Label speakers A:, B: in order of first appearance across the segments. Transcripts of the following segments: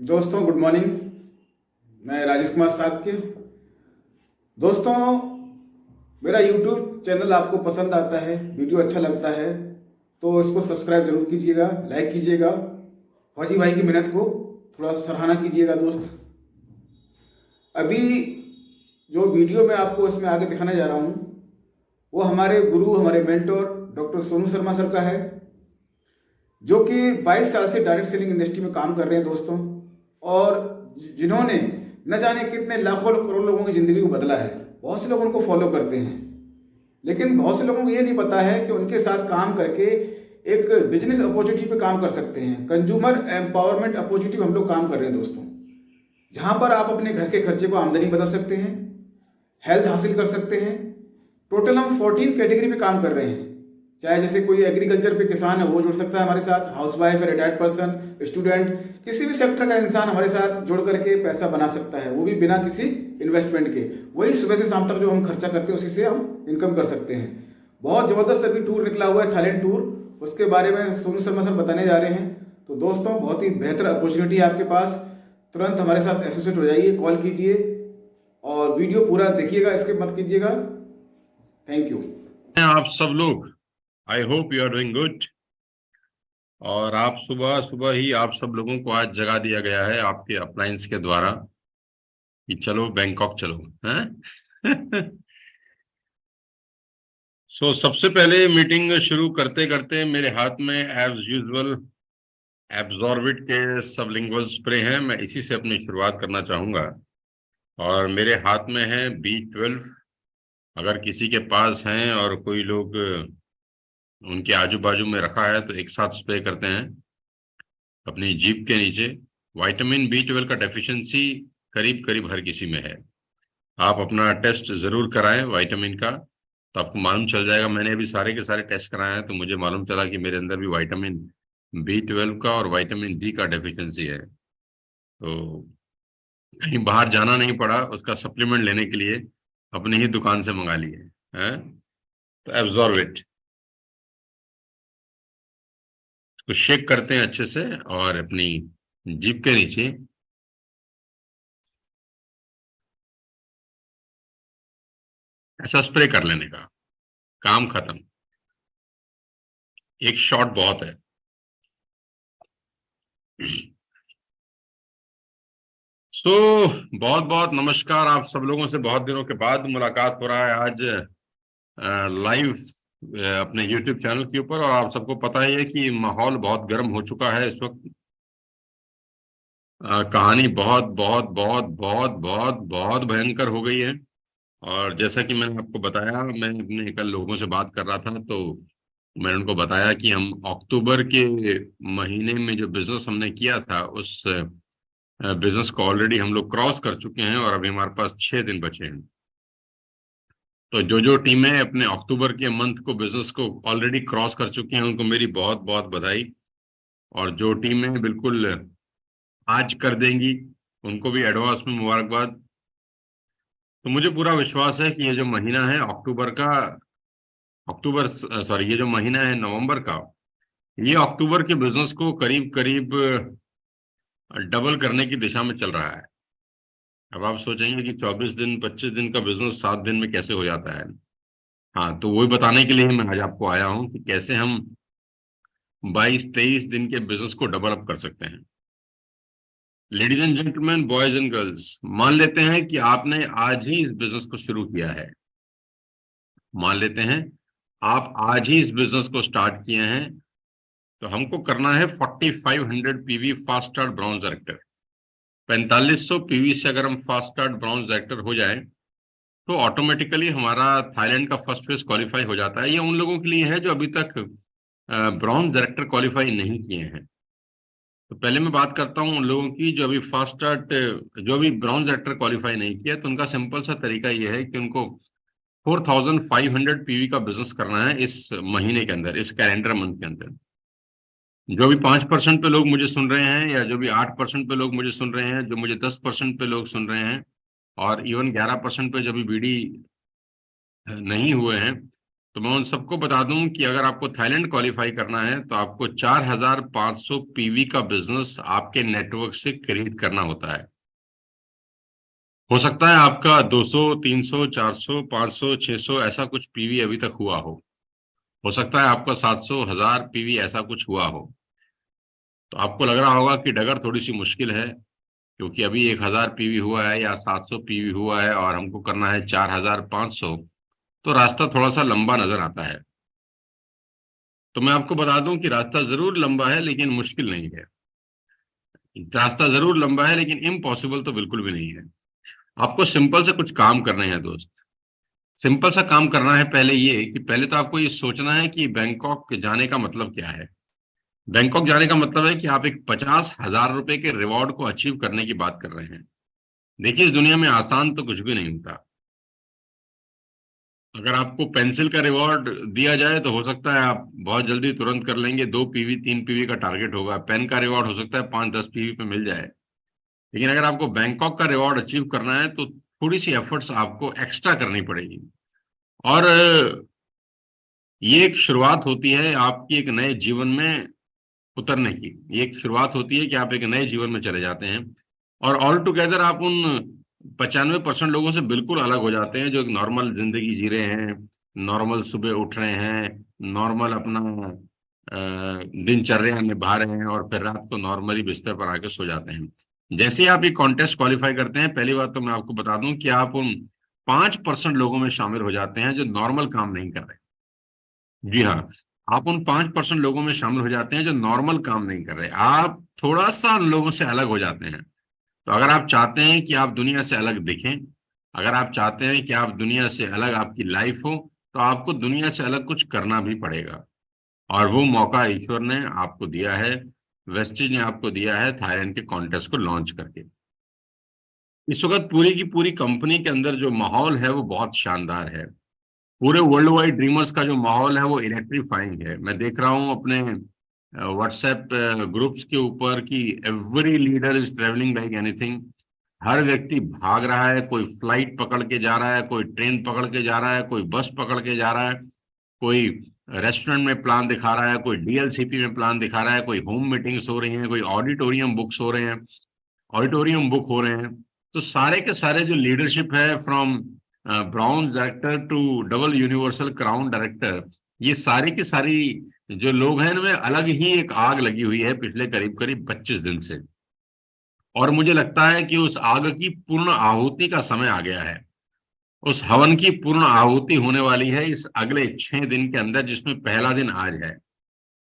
A: दोस्तों good morning. मैं राजेश कुमार साक्य। दोस्तों, मेरा यूट्यूब चैनल आपको पसंद आता है, वीडियो अच्छा लगता है तो इसको सब्सक्राइब जरूर कीजिएगा, लाइक कीजिएगा। फौजी भाई की मेहनत को थोड़ा सराहना कीजिएगा दोस्त। अभी जो वीडियो मैं आपको इसमें आगे दिखाने जा रहा हूँ वो हमारे गुरु, हमारे mentor doctor Sonu Sharma sir का है, जो कि 22 साल से डायरेक्ट सेलिंग इंडस्ट्री में काम कर रहे हैं दोस्तों, और जिन्होंने न जाने कितने लाखों करोड़ लोगों की ज़िंदगी को बदला है। बहुत से लोग उनको फॉलो करते हैं, लेकिन बहुत से लोगों को ये नहीं पता है कि उनके साथ काम करके एक बिजनेस अपॉर्चुनिटी पे काम कर सकते हैं। कंज्यूमर एम्पावरमेंट अपॉर्चुनिटी हम लोग काम कर रहे हैं दोस्तों, जहाँ पर आप अपने घर के खर्चे को आमदनी बदल सकते हैं, हेल्थ हासिल कर सकते हैं। टोटल हम 14 कैटेगरी पे काम कर रहे हैं। चाहे जैसे कोई एग्रीकल्चर पे किसान है वो जुड़ सकता है हमारे साथ, हाउसवाइफ है, रिटायर्ड पर्सन, स्टूडेंट, किसी भी सेक्टर का इंसान हमारे साथ जुड़ करके पैसा बना सकता है, वो भी बिना किसी इन्वेस्टमेंट के। वही सुबह से शाम तक जो हम खर्चा करते हैं उसी से हम इनकम कर सकते हैं। बहुत ज़बरदस्त अभी टूर निकला हुआ है, थाईलैंड टूर, उसके बारे में सोनू शर्मा सर बताने जा रहे हैं। तो दोस्तों, बहुत ही बेहतर अपॉर्चुनिटी है आपके पास। तुरंत हमारे साथ एसोसिएट हो जाइए, कॉल कीजिए और वीडियो पूरा देखिएगा, स्किप मत कीजिएगा। Thank you.
B: आप सब लोग, I hope you are doing good. और आप सुबह सुबह ही आप सब लोगों को आज जगा दिया गया है आपके अप्लायंस के द्वारा कि चलो बैंकॉक चलो, हैं? सबसे पहले मीटिंग शुरू करते करते मेरे हाथ में एज यूजुअल एब्जॉर्बिट के सबलिंगुअल स्प्रे हैं। मैं इसी से अपनी शुरुआत करना चाहूंगा। और मेरे हाथ में है B12। अगर किसी के पास हैं और कोई लोग उनके आजू बाजू में रखा है तो एक साथ स्प्रे करते हैं अपनी जीभ के नीचे। विटामिन B12 का डेफिशिएंसी करीब करीब हर किसी में है। आप अपना टेस्ट जरूर कराएं विटामिन का, तो आपको मालूम चल जाएगा। मैंने अभी सारे के सारे टेस्ट कराए हैं तो मुझे मालूम चला कि मेरे अंदर भी विटामिन B12 का और विटामिन D का डेफिशिएंसी है। तो कहीं बाहर जाना नहीं पड़ा उसका सप्लीमेंट लेने के लिए, अपनी ही दुकान से मंगा लिए हैं। तो एब्जॉर्ब इट, तो शेक करते हैं अच्छे से और अपनी जीभ के नीचे ऐसा स्प्रे कर लेने का, काम खत्म। एक शॉट बहुत है। बहुत बहुत नमस्कार। आप सब लोगों से बहुत दिनों के बाद मुलाकात हो रहा है आज लाइव अपने YouTube चैनल के ऊपर। और आप सबको पता ही है कि माहौल बहुत गर्म हो चुका है इस वक्त। कहानी बहुत बहुत बहुत बहुत बहुत बहुत भयंकर हो गई है। और जैसा कि मैंने आपको बताया, मैं अपने कल लोगों से बात कर रहा था तो मैंने उनको बताया कि हम अक्टूबर के महीने में जो बिजनेस हमने किया था उस बिजनेस को ऑलरेडी हम लोग क्रॉस कर चुके हैं और अभी हमारे पास 6 दिन बचे हैं। तो जो जो टीमें अपने अक्टूबर के मंथ को बिजनेस को ऑलरेडी क्रॉस कर चुकी हैं उनको मेरी बहुत बहुत बधाई। और जो टीमें बिल्कुल आज कर देंगी उनको भी एडवांस में मुबारकबाद। तो मुझे पूरा विश्वास है कि ये जो महीना है अक्टूबर का, ये जो महीना है नवंबर का, ये अक्टूबर के बिजनेस को करीब करीब डबल करने की दिशा में चल रहा है। अब आप सोचेंगे कि 24 दिन 25 दिन का बिजनेस 7 दिन में कैसे हो जाता है। हाँ, तो वही बताने के लिए मैं आज आपको आया हूँ कि कैसे हम 22-23 दिन के बिजनेस को डबल अप कर सकते हैं। Ladies and gentleman, boys and girls, मान लेते हैं कि आपने आज ही इस बिजनेस को शुरू किया है। मान लेते हैं आप आज ही इस बिजनेस को स्टार्ट किए हैं। तो हमको करना है 4500 PV fast start browns director. 4500 PV से अगर हम फास्ट स्टार्ट ब्राउन्स डायरेक्टर हो जाए तो ऑटोमेटिकली हमारा थाईलैंड का फर्स्ट फेज क्वालिफाई हो जाता है। ये उन लोगों के लिए है जो अभी तक ब्राउन्स डायरेक्टर क्वालिफाई नहीं किए हैं। तो पहले मैं बात करता हूँ उन लोगों की जो अभी फास्ट स्टार्ट, जो अभी ब्राउन्स डायरेक्टर क्वालिफाई नहीं किया। तो उनका सिंपल सा तरीका ये है कि उनको 4500 पीवी का बिजनेस करना है इस महीने के अंदर, इस कैलेंडर मंथ के अंदर। जो भी 5% पे लोग मुझे सुन रहे हैं या जो भी 8% पे लोग मुझे सुन रहे हैं, जो मुझे 10% पे लोग सुन रहे हैं और इवन 11% पे जो भी बीडी नहीं हुए हैं, तो मैं उन सबको बता दूं कि अगर आपको थाईलैंड क्वालिफाई करना है तो आपको 4500 पीवी का बिजनेस आपके नेटवर्क से खरीद करना होता है। हो सकता है आपका 200, 300, 400, 500, 600 ऐसा कुछ पीवी अभी तक हुआ हो सकता है आपका 700, 1000 पीवी ऐसा कुछ हुआ हो। तो आपको लग रहा होगा कि डगर थोड़ी सी मुश्किल है, क्योंकि अभी 1000 पीवी हुआ है या 700 पीवी हुआ है और हमको करना है 4500, तो रास्ता थोड़ा सा लंबा नजर आता है। तो मैं आपको बता दूं कि रास्ता जरूर लंबा है लेकिन मुश्किल नहीं है। रास्ता जरूर लंबा है लेकिन इम्पॉसिबल तो बिल्कुल भी नहीं है। आपको सिंपल से कुछ काम करने हैं दोस्त। सिंपल सा काम करना है। पहले ये कि पहले तो आपको ये सोचना है कि बैंकॉक जाने का मतलब क्या है। बैंकॉक जाने का मतलब है कि आप एक 50,000 रुपए के रिवॉर्ड को अचीव करने की बात कर रहे हैं। देखिए, इस दुनिया में आसान तो कुछ भी नहीं होता। अगर आपको पेंसिल का रिवॉर्ड दिया जाए तो हो सकता है आप बहुत जल्दी तुरंत कर लेंगे, 2 पीवी 3 पीवी का टारगेट होगा। पेन का रिवॉर्ड हो सकता है 5-10 पीवी पे मिल जाए। लेकिन अगर आपको बैंकॉक का रिवॉर्ड अचीव करना है तो थोड़ी सी एफर्ट्स आपको एक्स्ट्रा करनी पड़ेगी। और ये एक शुरुआत होती है आपकी एक नए जीवन में उतरने की। ये एक शुरुआत होती है कि आप एक नए जीवन में चले जाते हैं और ऑल टुगेदर आप उन 95% लोगों से बिल्कुल अलग हो जाते हैं जो एक नॉर्मल जिंदगी जी रहे हैं, नॉर्मल सुबह उठ रहे हैं, नॉर्मल अपना दिनचर्या निभा रहे हैं और फिर रात को नॉर्मली बिस्तर पर आके सो जाते हैं। जैसे ही आप ये कॉन्टेस्ट क्वालिफाई करते हैं, पहली बात तो मैं आपको बता दूं कि आप उन 5% लोगों में शामिल हो जाते हैं जो नॉर्मल काम नहीं कर रहे। जी हाँ, आप उन 5% लोगों में शामिल हो जाते हैं जो नॉर्मल काम नहीं कर रहे। आप थोड़ा सा उन लोगों से अलग हो जाते हैं। तो अगर आप चाहते हैं कि आप दुनिया से अलग दिखें, अगर आप चाहते हैं कि आप दुनिया से अलग आपकी लाइफ हो, तो आपको दुनिया से अलग कुछ करना भी पड़ेगा। और वो मौका ईश्वर ने आपको दिया है, वेस्टेज ने आपको दिया है थाईलैंड के कॉन्टेस्ट को लॉन्च करके। इस वक्त पूरी की पूरी कंपनी के अंदर जो माहौल है वो बहुत शानदार है। पूरे वर्ल्ड वाइड ड्रीमर्स का जो माहौल है वो इलेक्ट्रीफाइंग है। मैं देख रहा हूँ अपने व्हाट्सएप ग्रुप्स के ऊपर कि every leader is travelling like anything. हर व्यक्ति भाग रहा है, कोई फ्लाइट पकड़ के जा रहा है, कोई ट्रेन पकड़ के जा रहा है, कोई बस पकड़ के जा रहा है, कोई रेस्टोरेंट में प्लान दिखा रहा है, कोई डीएलसीपी में प्लान दिखा रहा है, कोई होम मीटिंग्स हो रही हैं, कोई ऑडिटोरियम बुक्स हो रहे हैं, ऑडिटोरियम बुक हो रहे हैं। तो सारे के सारे जो लीडरशिप है, from brown director to double universal crown director, ये सारी की सारी जो लोग हैं इनमें अलग ही एक आग लगी हुई है पिछले करीब करीब 25 दिन से। और मुझे लगता है कि उस आग की पूर्ण आहुति का समय आ गया है। उस हवन की पूर्ण आहुति होने वाली है इस अगले 6 दिन के अंदर, जिसमें पहला दिन आज है।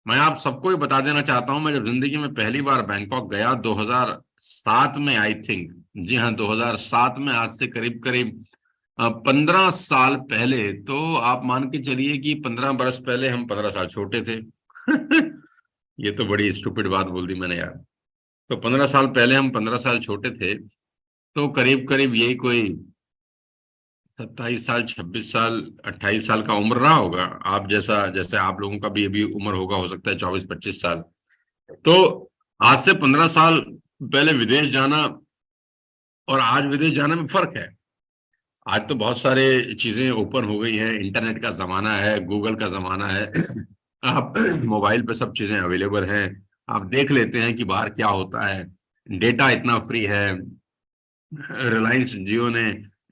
B: मैं आप सबको ही बता देना चाहता हूं, मैं जब जिंदगी में पहली बार बैंकॉक गया 2007 में, आई थिंक, जी हाँ 2007 में, आज से करीब करीब 15 साल पहले। तो आप मान के चलिए कि 15 बरस पहले हम 15 साल छोटे थे। ये तो बड़ी स्टूपिड बात बोल दी मैंने यार। तो 15 साल पहले हम 15 साल छोटे थे। तो करीब करीब यही कोई 27 साल, 26 साल, 28 साल का उम्र रहा होगा। आप जैसा, जैसे आप लोगों का भी अभी उम्र होगा, हो सकता है 24-25 साल। तो आज से 15 साल पहले विदेश जाना और आज विदेश जाने में फर्क है। आज तो बहुत सारे चीजें ओपन हो गई हैं, इंटरनेट का जमाना है, गूगल का जमाना है। आप मोबाइल पे सब चीजें अवेलेबल हैं, आप देख लेते हैं कि बाहर क्या होता है। डेटा इतना फ्री है, रिलायंस जियो ने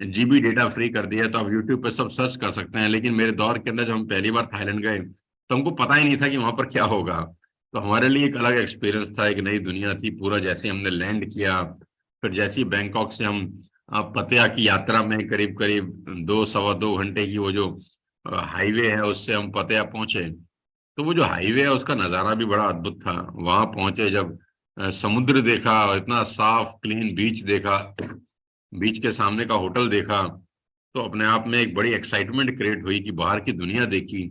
B: जीबी डेटा फ्री कर दिया है, तो आप यूट्यूब पे सब सर्च कर सकते हैं। लेकिन मेरे दौर के अंदर जब हम पहली बार थाईलैंड गए तो हमको पता ही नहीं था कि वहां पर क्या होगा। तो हमारे लिए एक अलग एक्सपीरियंस था, एक नई दुनिया थी पूरा। जैसे हमने लैंड किया, फिर जैसे ही बैंकॉक से हम पतिया की यात्रा में करीब करीब 2 सवा 2 घंटे की वो जो हाईवे है उससे हम पतिया पहुंचे। तो वो जो हाईवे है उसका नज़ारा भी बड़ा अद्भुत था। वहां पहुंचे जब समुद्र देखा, इतना साफ क्लीन बीच देखा, बीच के सामने का होटल देखा, तो अपने आप में एक बड़ी एक्साइटमेंट क्रिएट हुई कि बाहर की दुनिया देखी।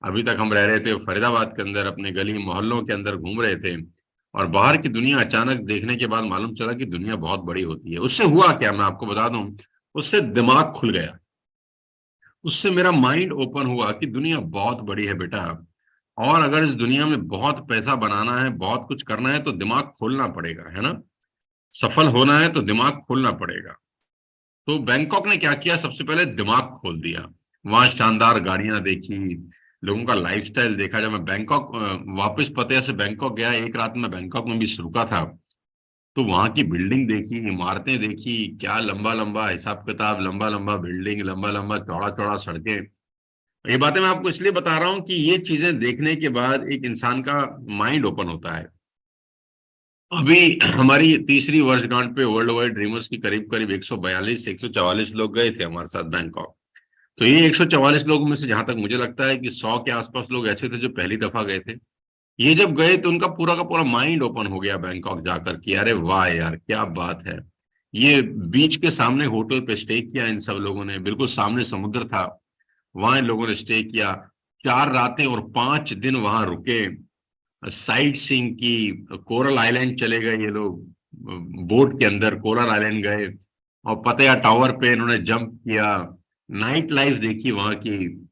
B: अभी तक हम रह रहे थे फरीदाबाद के अंदर, अपने गली मोहल्लों के अंदर घूम रहे थे, और बाहर की दुनिया अचानक देखने के बाद मालूम चला कि दुनिया बहुत बड़ी होती है। उससे हुआ क्या, मैं आपको बता दूं, उससे दिमाग खुल गया। उससे मेरा माइंड ओपन हुआ कि दुनिया बहुत बड़ी है बेटा, और अगर इस दुनिया में बहुत पैसा बनाना है, बहुत कुछ करना है, तो दिमाग खोलना पड़ेगा, है ना। सफल होना है तो दिमाग खोलना पड़ेगा। तो बैंकॉक ने क्या किया, सबसे पहले दिमाग खोल दिया। वहां शानदार गाड़ियां देखी, लोगों का लाइफस्टाइल देखा। जब मैं बैंकॉक वापस पतिया से बैंकॉक गया, एक रात में बैंकॉक में भी रुका था, तो वहां की बिल्डिंग देखी, इमारतें देखी, क्या लंबा लंबा हिसाब किताब, लंबा लंबा बिल्डिंग, लंबा लंबा चौड़ा चौड़ा सड़कें। ये बातें मैं आपको इसलिए बता रहा हूं कि ये चीजें देखने के बाद एक इंसान का माइंड ओपन होता है। अभी हमारी तीसरी वर्षगांठ पे वर्ल्ड वाइड ड्रीमर्स की करीब करीब 142 से 144 लोग गए थे हमारे साथ बैंकॉक। तो ये 144 लोगों में से जहां तक मुझे लगता है कि 100 के आसपास लोग ऐसे थे जो पहली दफा गए थे। ये जब गए तो उनका पूरा का पूरा माइंड ओपन हो गया बैंकॉक जाकर कि अरे वाह यार क्या बात है। ये बीच के सामने होटल पे स्टे किया इन सब लोगों ने, बिल्कुल सामने समुद्र था, वहां इन लोगों ने स्टे किया। 4 रातें और 5 दिन वहां रुके, साइट सीइंग की, कोरल आइलैंड चले गए ये लोग, बोट के अंदर कोरल आइलैंड गए, और पतेया टावर पे इन्होंने जंप किया, नाइट लाइफ देखी वहां की।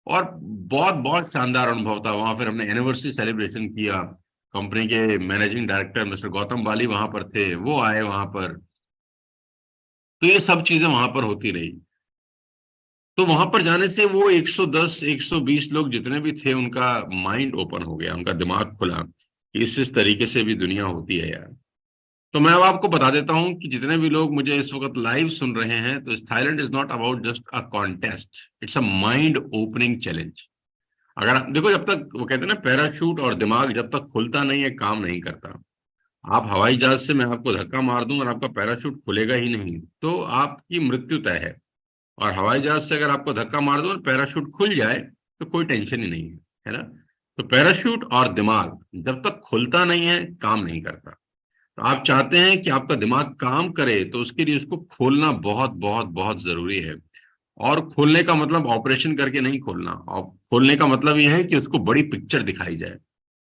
B: और बहुत बहुत शानदार अनुभव था वहां। फिर हमने एनिवर्सरी सेलिब्रेशन किया, कंपनी के मैनेजिंग डायरेक्टर मिस्टर गौतम बाली वहां पर थे, वो आए वहां पर। तो ये सब चीजें वहां पर होती रही। तो वहां पर जाने से वो 110 120 लोग जितने भी थे, उनका माइंड ओपन हो गया, उनका दिमाग खुला कि इस तरीके से भी दुनिया होती है यार। तो मैं अब आपको बता देता हूं कि जितने भी लोग मुझे इस वक्त लाइव सुन रहे हैं, तो Thailand is not about just a contest, it's a mind opening challenge. अगर आप देखो, जब तक वो कहते हैं ना पैराशूट और दिमाग जब तक खुलता नहीं है काम नहीं करता। आप हवाई जहाज से मैं आपको धक्का मार दूं और आपका पैराशूट खुलेगा ही नहीं, तो आपकी मृत्यु तय है। और हवाई जहाज से अगर आपको धक्का मार दो और पैराशूट खुल जाए तो कोई टेंशन ही नहीं है ना। तो पैराशूट और दिमाग जब तक खुलता नहीं है काम नहीं करता। तो आप चाहते हैं कि आपका दिमाग काम करे, तो उसके लिए उसको खोलना बहुत बहुत बहुत जरूरी है। और खोलने का मतलब ऑपरेशन करके नहीं खोलना, और खोलने का मतलब यह है कि उसको बड़ी पिक्चर दिखाई जाए,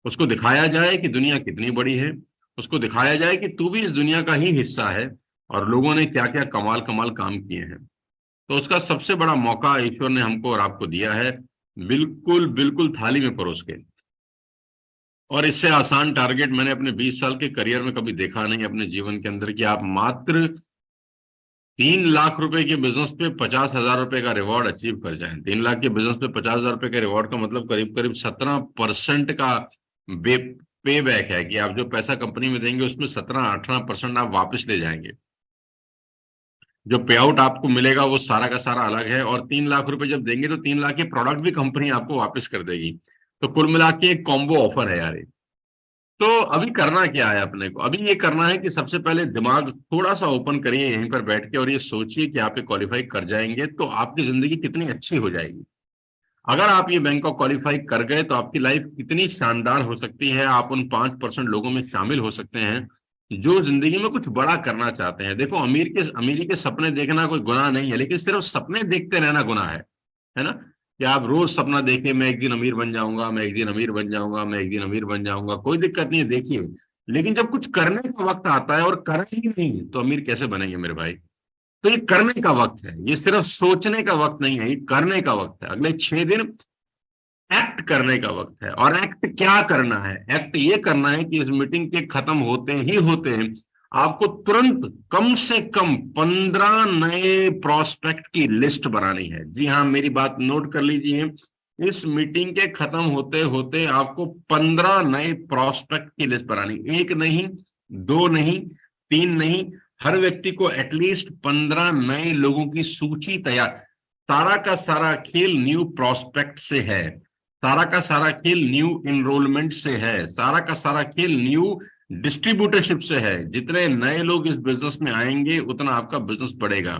B: उसको दिखाया जाए कि दुनिया कितनी बड़ी है, उसको दिखाया जाए कि तू भी इस दुनिया का ही हिस्सा है, और लोगों ने क्या क्या कमाल कमाल काम किए हैं। तो उसका सबसे बड़ा मौका ईश्वर ने हमको और आपको दिया है, बिल्कुल बिल्कुल थाली में परोस के। और इससे आसान टारगेट मैंने अपने 20 साल के करियर में कभी देखा नहीं अपने जीवन के अंदर, कि आप मात्र 3 लाख रुपए के बिजनेस पे 50,000 रुपए का रिवॉर्ड अचीव कर जाएं। 3 लाख के बिजनेस पे 50,000 रुपए के रिवॉर्ड का मतलब करीब करीब 17% का पे बैक है, कि आप जो पैसा कंपनी में देंगे उसमें 17-18% आप वापस ले जाएंगे। जो पे आउट आपको मिलेगा वो सारा का सारा अलग है। और 3 लाख रुपए जब देंगे तो 3 लाख के प्रोडक्ट भी कंपनी आपको वापस कर देगी। तो कुल मिला के एक कॉम्बो ऑफर है यार ये। तो अभी करना क्या है अपने को? अभी ये करना है कि सबसे पहले दिमाग थोड़ा सा ओपन करिए यहीं पर बैठ के, और ये सोचिए कि आप ये क्वालिफाई कर जाएंगे तो आपकी जिंदगी कितनी अच्छी हो जाएगी। अगर आप ये बैंक ऑफ क्वालिफाई कर गए तो आपकी लाइफ कितनी शानदार हो सकती है। आप उन 5% लोगों में शामिल हो सकते हैं जो जिंदगी में कुछ बड़ा करना चाहते हैं। देखो, अमीरी के सपने देखना कोई गुनाह नहीं है, लेकिन सिर्फ सपने देखते रहना गुनाह है ना। कि आप रोज सपना देखें, मैं एक दिन अमीर बन जाऊंगा, मैं एक दिन अमीर बन जाऊंगा, मैं एक दिन अमीर बन जाऊंगा, कोई दिक्कत नहीं है, देखिए। लेकिन जब कुछ करने का वक्त आता है और करें ही नहीं, तो अमीर कैसे बनेंगे मेरे भाई? तो ये करने का वक्त है, ये सिर्फ सोचने का वक्त नहीं है, ये करने का वक्त है। अगले 6 दिन एक्ट करने का वक्त है। और एक्ट क्या करना है? एक्ट ये करना है कि इस मीटिंग के खत्म होते ही होते आपको तुरंत कम से कम 15 नए प्रोस्पेक्ट की लिस्ट बनानी है। जी हाँ, मेरी बात नोट कर लीजिए। इस मीटिंग के खत्म होते होते आपको 15 नए प्रोस्पेक्ट की लिस्ट बनानी, एक नहीं, दो नहीं, तीन नहीं, हर व्यक्ति को एटलीस्ट 15 नए लोगों की सूची तैयार। सारा का सारा खेल न्यू प्रोस्पेक्ट से है, सारा का सारा खेल न्यू इनरोलमेंट से है, सारा का सारा खेल न्यू डिस्ट्रीब्यूटरशिप से है। जितने नए लोग इस बिजनेस में आएंगे उतना आपका बिजनेस बढ़ेगा।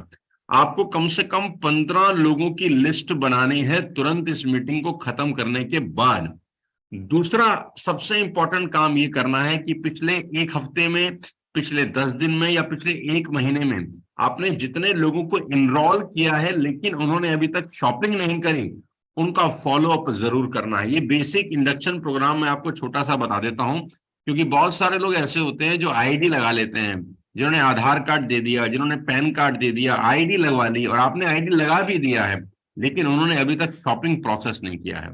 B: आपको कम से कम 15 लोगों की लिस्ट बनानी है तुरंत इस मीटिंग को खत्म करने के बाद। दूसरा सबसे इंपॉर्टेंट काम ये करना है कि पिछले एक हफ्ते में, पिछले 10 दिन में, या पिछले एक महीने में आपने जितने लोगों को इनरोल किया है लेकिन उन्होंने अभी तक शॉपिंग नहीं करी, उनका फॉलो अप जरूर करना है। ये बेसिक इंडक्शन प्रोग्राम मैं आपको छोटा सा बता देता हूं, क्योंकि बहुत सारे लोग ऐसे होते हैं जो आईडी लगा लेते हैं, जिन्होंने आधार कार्ड दे दिया, जिन्होंने पैन कार्ड दे दिया, आईडी लगवा ली, और आपने आईडी लगा भी दिया है लेकिन उन्होंने अभी तक शॉपिंग प्रोसेस नहीं किया है।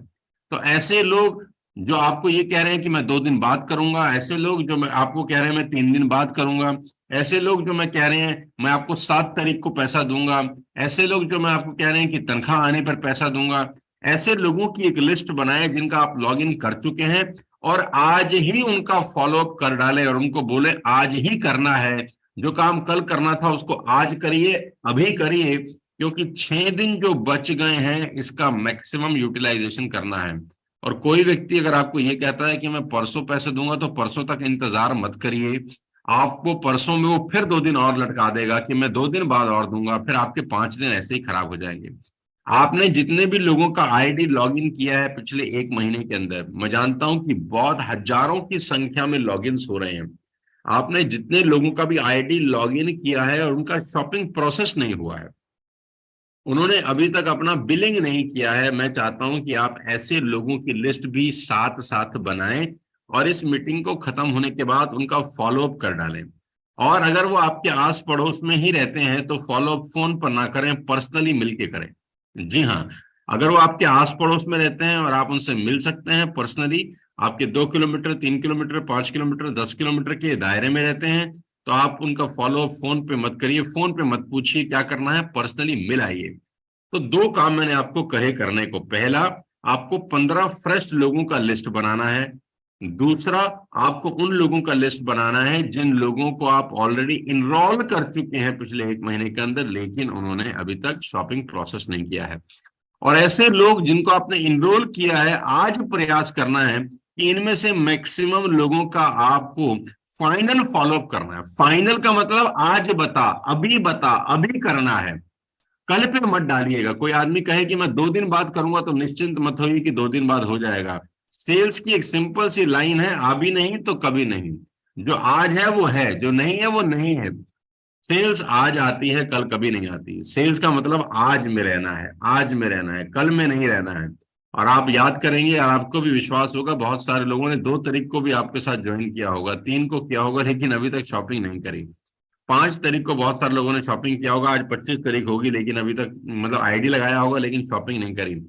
B: तो ऐसे लोग जो आपको ये कह रहे हैं कि मैं 2 दिन बाद करूंगा, ऐसे लोग जो मैं आपको कह रहे हैं मैं 3 दिन बाद करूंगा, ऐसे लोग जो मैं कह रहे हैं मैं आपको 7 तारीख को पैसा दूंगा, ऐसे लोग जो मैं आपको कह रहे हैं कि तनख्वाह आने पर पैसा दूंगा, ऐसे लोगों की एक लिस्ट बनाए जिनका आप लॉग इन कर चुके हैं और आज ही उनका फॉलो अप कर डालें और उनको बोले आज ही करना है, जो काम कल करना था उसको आज करिए, अभी करिए, क्योंकि 6 दिन जो बच गए हैं इसका मैक्सिमम यूटिलाइजेशन करना है। और कोई व्यक्ति अगर आपको ये कहता है कि मैं परसों पैसे दूंगा तो परसों तक इंतजार मत करिए, आपको परसों में वो फिर 2 दिन और लटका देगा कि मैं 2 दिन बाद और दूंगा, फिर आपके 5 दिन ऐसे ही खराब हो जाएंगे। आपने जितने भी लोगों का आईडी लॉगिन किया है पिछले 1 महीने के अंदर, मैं जानता हूं कि बहुत हजारों की संख्या में लॉगिन्स हो रहे हैं, आपने जितने लोगों का भी आईडी लॉगिन किया है और उनका शॉपिंग प्रोसेस नहीं हुआ है, उन्होंने अभी तक अपना बिलिंग नहीं किया है, मैं चाहता हूं कि आप ऐसे लोगों की लिस्ट भी साथ साथ बनाएं और इस मीटिंग को खत्म होने के बाद उनका फॉलो अप कर डालें। और अगर वो आपके आस पड़ोस में ही रहते हैं तो फॉलो अप फोन पर ना करें, पर्सनली मिलके करें। जी हाँ, अगर वो आपके आस पड़ोस में रहते हैं और आप उनसे मिल सकते हैं पर्सनली, आपके 2 किलोमीटर 3 किलोमीटर 5 किलोमीटर 10 किलोमीटर के दायरे में रहते हैं, तो आप उनका फॉलो अप फोन पे मत करिए, फोन पे मत पूछिए क्या करना है, पर्सनली मिल आइए। तो 2 काम मैंने आपको कहे करने को, पहला आपको 15 फ्रेश लोगों का लिस्ट बनाना है, दूसरा आपको उन लोगों का लिस्ट बनाना है जिन लोगों को आप ऑलरेडी इनरोल कर चुके हैं पिछले 1 महीने के अंदर, लेकिन उन्होंने अभी तक शॉपिंग प्रोसेस नहीं किया है। और ऐसे लोग जिनको आपने इनरोल किया है, आज प्रयास करना है कि इनमें से मैक्सिमम लोगों का आपको फाइनल फॉलोअप करना है। फाइनल का मतलब आज बता अभी करना है, कल पे मत डालिएगा। कोई आदमी कहे कि मैं 2 दिन बाद करूंगा तो निश्चिंत मत होइए कि 2 दिन बाद हो जाएगा। सेल्स की एक सिंपल सी लाइन है, अभी नहीं तो कभी नहीं। जो आज है वो है, जो नहीं है वो नहीं है। सेल्स आज आती है, कल कभी नहीं आती। सेल्स का मतलब आज में रहना है, आज में रहना है, कल में नहीं रहना है। और आप याद करेंगे और आपको भी विश्वास होगा, बहुत सारे लोगों ने 2 तारीख को भी आपके साथ ज्वाइन किया होगा, 3 को किया होगा, लेकिन अभी तक शॉपिंग नहीं करी। 5 तारीख को बहुत सारे लोगों ने शॉपिंग किया होगा, आज 25 तारीख होगी, लेकिन अभी तक मतलब आईडी लगाया होगा लेकिन शॉपिंग नहीं करी।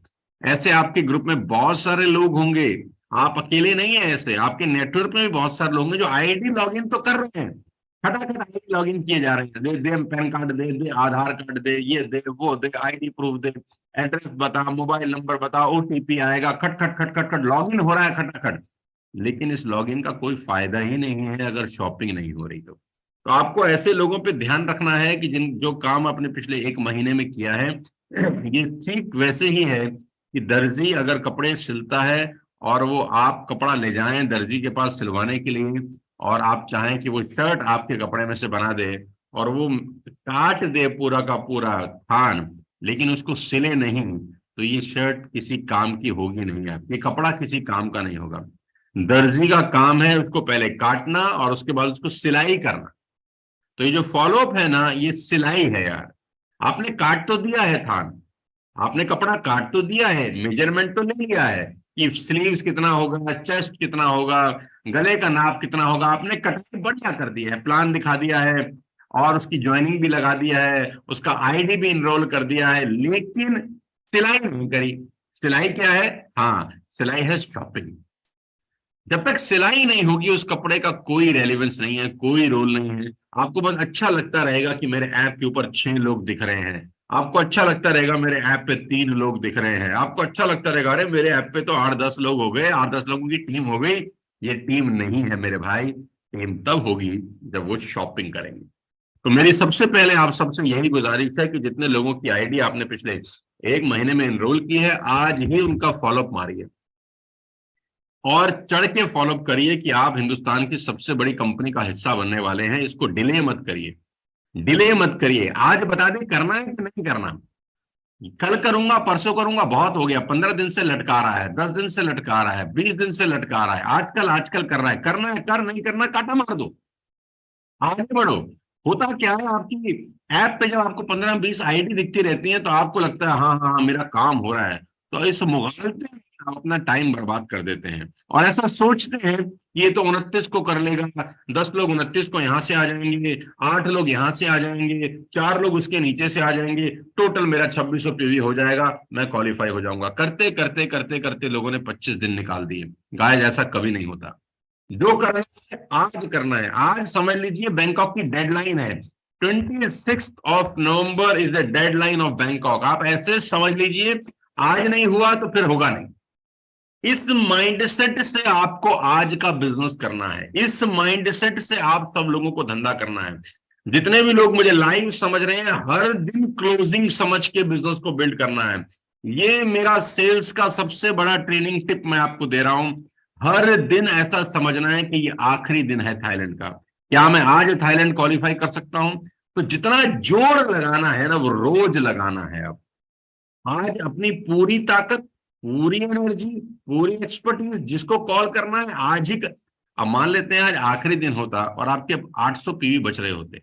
B: ऐसे आपके ग्रुप में बहुत सारे लोग होंगे, आप अकेले नहीं है, ऐसे आपके नेटवर्क में भी बहुत सारे लोग होंगे जो आईडी लॉगिन तो कर रहे हैं, फटाफट आईडी लॉगिन किए जा रहे हैं, दे दे पैन कार्ड दे दे, आधार कार्ड दे, ये दे वो दे, आईडी प्रूफ दे, एड्रेस बता, मोबाइल नंबर बता, ओटीपी आएगा, खट खट खट खट खट लॉगिन हो रहा है खटाखट। लेकिन इस लॉगिन का कोई फायदा ही नहीं है अगर शॉपिंग नहीं हो रही तो आपको ऐसे लोगों पे ध्यान रखना है कि जिन जो काम आपने पिछले 1 महीने में किया है, ये ठीक वैसे ही है कि दर्जी अगर कपड़े सिलता है और वो आप कपड़ा ले जाएं दर्जी के पास सिलवाने के लिए, और आप चाहें कि वो शर्ट आपके कपड़े में से बना दे और वो काट दे पूरा का पूरा थान, लेकिन उसको सिले नहीं, तो ये शर्ट किसी काम की होगी नहीं, आप ये कपड़ा किसी काम का नहीं होगा। दर्जी का काम है उसको पहले काटना और उसके बाद उसको सिलाई करना। तो ये जो फॉलोअप है ना, ये सिलाई है यार। आपने काट तो दिया है थान, आपने कपड़ा काट तो दिया है, मेजरमेंट तो ले लिया है कि स्लीव्स कितना होगा, चेस्ट कितना होगा, गले का नाप कितना होगा, आपने कटिंग बढ़िया कर दिया है, प्लान दिखा दिया है और उसकी ज्वाइनिंग भी लगा दिया है, उसका आईडी भी इनरोल कर दिया है, लेकिन सिलाई नहीं करी। सिलाई क्या है? हाँ, सिलाई है शॉपिंग। जब तक सिलाई नहीं होगी उस कपड़े का कोई रेलेवेंस नहीं है, कोई रोल नहीं है। आपको बस अच्छा लगता रहेगा कि मेरे ऐप के ऊपर 6 लोग दिख रहे हैं, आपको अच्छा लगता रहेगा मेरे ऐप पे 3 लोग दिख रहे हैं, आपको अच्छा लगता रहेगा अरे मेरे ऐप पे तो 8-10 लोग हो गए, 8-10 लोगों की टीम हो गई। ये टीम नहीं है मेरे भाई, टीम तब होगी जब वो शॉपिंग करेंगे। तो मेरी सबसे पहले आप सबसे यही गुजारिश है कि जितने लोगों की आईडी आपने पिछले 1 महीने में एनरोल की है, आज ही उनका फॉलोअप मारिए और चढ़ के फॉलोअप करिए कि आप हिंदुस्तान की सबसे बड़ी कंपनी का हिस्सा बनने वाले हैं। इसको डिले मत करिए, डिले मत करिए। आज बता दें करना है कि नहीं करना, कल करूंगा परसों करूंगा बहुत हो गया, 15 दिन से लटका रहा है, 10 दिन से लटका रहा है, 20 दिन से लटका रहा है, आजकल कर रहा है, करना है कर, नहीं करना काटा मार दो, आगे बढ़ो। होता क्या है, आपकी ऐप पे जब आपको 15-20 आईडी दिखती रहती है तो आपको लगता है हाँ हाँ हाँ मेरा काम हो रहा है, तो इस मुगालते में आप अपना टाइम बर्बाद कर देते हैं और ऐसा सोचते हैं ये तो 29 को कर लेगा, 10 लोग 29 को यहां से आ जाएंगे, 8 लोग यहां से आ जाएंगे, 4 लोग उसके नीचे से आ जाएंगे, टोटल मेरा 2600 पीवी हो जाएगा, मैं क्वालिफाई हो जाऊंगा। करते करते करते करते लोगों ने 25 दिन निकाल दिए। गाइस ऐसा कभी नहीं होता, जो करना है आज करना है। आज समझ लीजिए बैंकॉक की डेडलाइन है, 26 November is the deadline of Bangkok. आप ऐसे समझ लीजिए, आज नहीं हुआ तो फिर होगा नहीं। इस माइंडसेट से आपको आज का बिजनेस करना है, इस माइंडसेट से आप सब लोगों को धंधा करना है। जितने भी लोग मुझे लाइव समझ रहे हैं, हर दिन क्लोजिंग समझ के बिजनेस को बिल्ड करना है। ये मेरा सेल्स का सबसे बड़ा ट्रेनिंग टिप मैं आपको दे रहा हूं। हर दिन ऐसा समझना है कि ये आखिरी दिन है थाईलैंड का। क्या मैं आज थाईलैंड क्वालिफाई कर सकता हूं? तो जितना जोर लगाना है ना, वो रोज लगाना है। अब आज अपनी पूरी ताकत, पूरी एनर्जी, पूरी एक्सपर्टीज, जिसको कॉल करना है आज ही अब मान लेते हैं आज आखिरी दिन होता और आपके 800 पीवी बच रहे होते।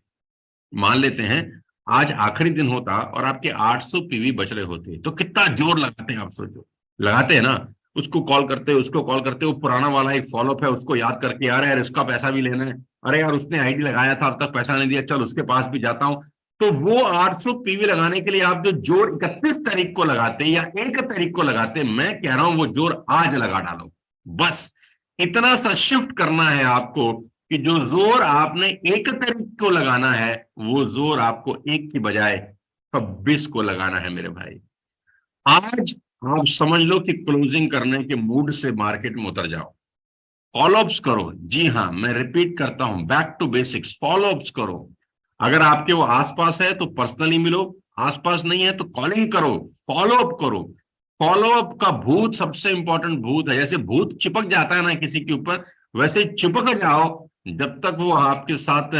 B: मान लेते हैं आज आखिरी दिन होता और आपके 800 पीवी बच रहे होते, तो कितना जोर लगाते हैं आप सोचो। लगाते हैं ना, उसको कॉल करते, उसको कॉल करते, वो पुराना वाला एक फॉलोअप है उसको याद करके, यार यार इसका पैसा भी लेना है, अरे यार उसने आईडी लगाया था अब तक पैसा नहीं दिया, चल उसके पास भी जाता हूं। तो वो 800 पीवी लगाने के लिए आप जो जोर 31 तारीख को लगाते या 1 तारीख को लगाते, मैं कह रहा हूं वो जोर आज लगा डालो। बस इतना सा शिफ्ट करना है आपको कि जो जोर आपने 1 तारीख को लगाना है, वो जोर आपको 1 की बजाय 26 को लगाना है मेरे भाई। आज आप समझ लो कि क्लोजिंग करने के मूड से मार्केट में उतर जाओ। फॉलोअप्स करो, जी हाँ मैं रिपीट करता हूं, बैक टू बेसिक्स, फॉलोअप्स करो। अगर आपके वो आसपास है तो पर्सनली मिलो, आसपास नहीं है तो कॉलिंग करो, फॉलोअप करो। फॉलोअप का भूत सबसे इंपॉर्टेंट भूत है। जैसे भूत चिपक जाता है ना किसी के ऊपर, वैसे चिपक जाओ जब तक वो आपके साथ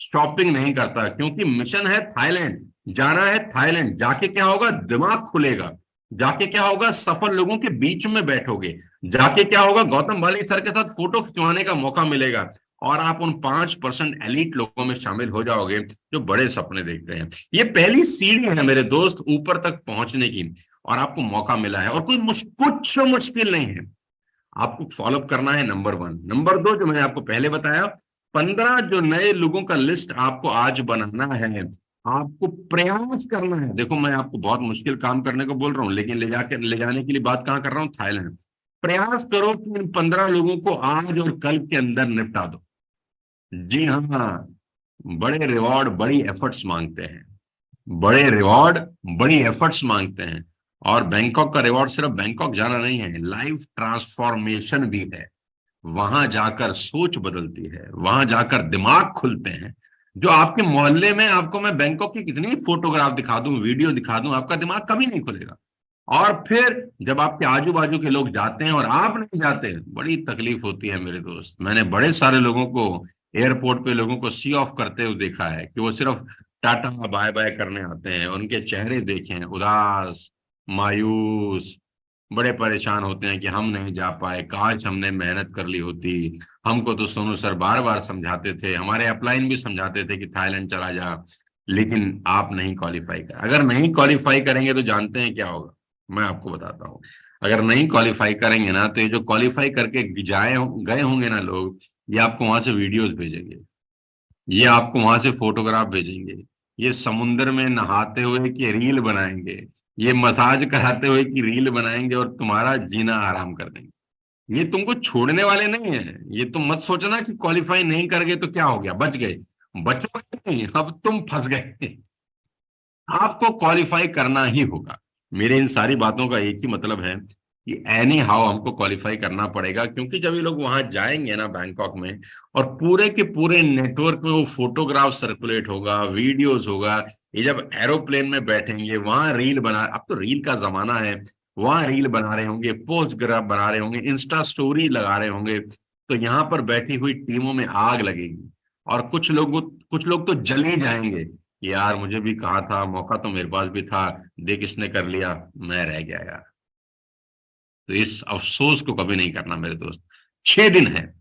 B: शॉपिंग नहीं करता। क्योंकि मिशन है थाईलैंड, जाना है थाईलैंड, जाके क्या होगा, दिमाग खुलेगा, जाके क्या होगा, सफल लोगों के बीच में बैठोगे, जाके क्या होगा, गौतम भाली सर के साथ फोटो खिंचवाने का मौका मिलेगा और आप उन 5% एलीट लोगों में शामिल हो जाओगे जो बड़े सपने देखते हैं। ये पहली सीढ़ी है मेरे दोस्त ऊपर तक पहुंचने की, और आपको मौका मिला है और कुछ मुश्किल नहीं है। आपको फॉलोअप करना है, नंबर 1। नंबर 2, जो मैंने आपको पहले बताया, 15 जो नए लोगों का लिस्ट आपको आज बनाना है, आपको प्रयास करना है। देखो मैं आपको बहुत मुश्किल काम करने को बोल रहा हूं, लेकिन ले जाने के लिए बात कहां कर रहा हूं, थाईलैंड। प्रयास करो कि इन 15 लोगों को आज और कल के अंदर निपटा दो। जी हाँ, बड़े रिवॉर्ड बड़ी एफर्ट्स मांगते हैं, बड़े रिवॉर्ड बड़ी एफर्ट्स मांगते हैं। और बैंकॉक का रिवॉर्ड सिर्फ बैंकॉक जाना नहीं है, लाइफ ट्रांसफॉर्मेशन भी है। वहां जाकर सोच बदलती है, वहां जाकर दिमाग खुलते हैं। जो आपके मोहल्ले में आपको मैं बैंकॉक की कितनी फोटोग्राफ दिखा दूं, वीडियो दिखा दूं, आपका दिमाग कभी नहीं खुलेगा। और फिर जब आपके आजू बाजू के लोग जाते हैं और आप नहीं जाते, बड़ी तकलीफ होती है मेरे दोस्त। मैंने बड़े सारे लोगों को एयरपोर्ट पे लोगों को सी ऑफ करते हुए देखा है कि वो सिर्फ टाटा बाय बाय करने आते हैं। उनके चेहरे देखें, उदास, मायूस, बड़े परेशान होते हैं कि हम नहीं जा पाए, काश हमने मेहनत कर ली होती। हमको तो सोनू सर बार बार समझाते थे, हमारे अपलाइन भी समझाते थे कि थाईलैंड चला जा, लेकिन आप नहीं क्वालिफाई कर। अगर नहीं क्वालिफाई करेंगे तो जानते हैं क्या होगा, मैं आपको बताता हूँ। अगर नहीं क्वालिफाई करेंगे ना, तो ये जो क्वालिफाई करके गए होंगे ना लोग, ये आपको वहां से वीडियोस भेजेंगे, ये आपको वहां से फोटोग्राफ भेजेंगे, ये समुद्र में नहाते हुए की रील बनाएंगे, ये मसाज कराते हुए की रील बनाएंगे और तुम्हारा जीना आराम कर देंगे। ये तुमको छोड़ने वाले नहीं है। ये तुम मत सोचना कि क्वालिफाई नहीं कर गए तो क्या हो गया, बच गए, बचोगे नहीं, अब तुम फंस गए। आपको क्वालिफाई करना ही होगा। मेरे इन सारी बातों का एक ही मतलब है कि एनी हाउ हमको क्वालिफाई करना पड़ेगा। क्योंकि जब ये लोग वहां जाएंगे ना बैंकॉक में, और पूरे के पूरे नेटवर्क में वो फोटोग्राफ सर्कुलेट होगा, वीडियोस होगा, ये जब एरोप्लेन में बैठेंगे वहां रील बना, अब तो रील का जमाना है, वहां रील बना रहे होंगे, पोस्ट ग्राफ बना रहे होंगे, इंस्टा स्टोरी लगा रहे होंगे, तो यहाँ पर बैठी हुई टीमों में आग लगेगी। और कुछ लोग तो जल ही जाएंगे, यार मुझे भी कहा था, मौका तो मेरे पास भी था, देख इसने कर लिया, मैं रह गया यार। तो इस अफसोस को कभी नहीं करना मेरे दोस्त। 6 दिन है,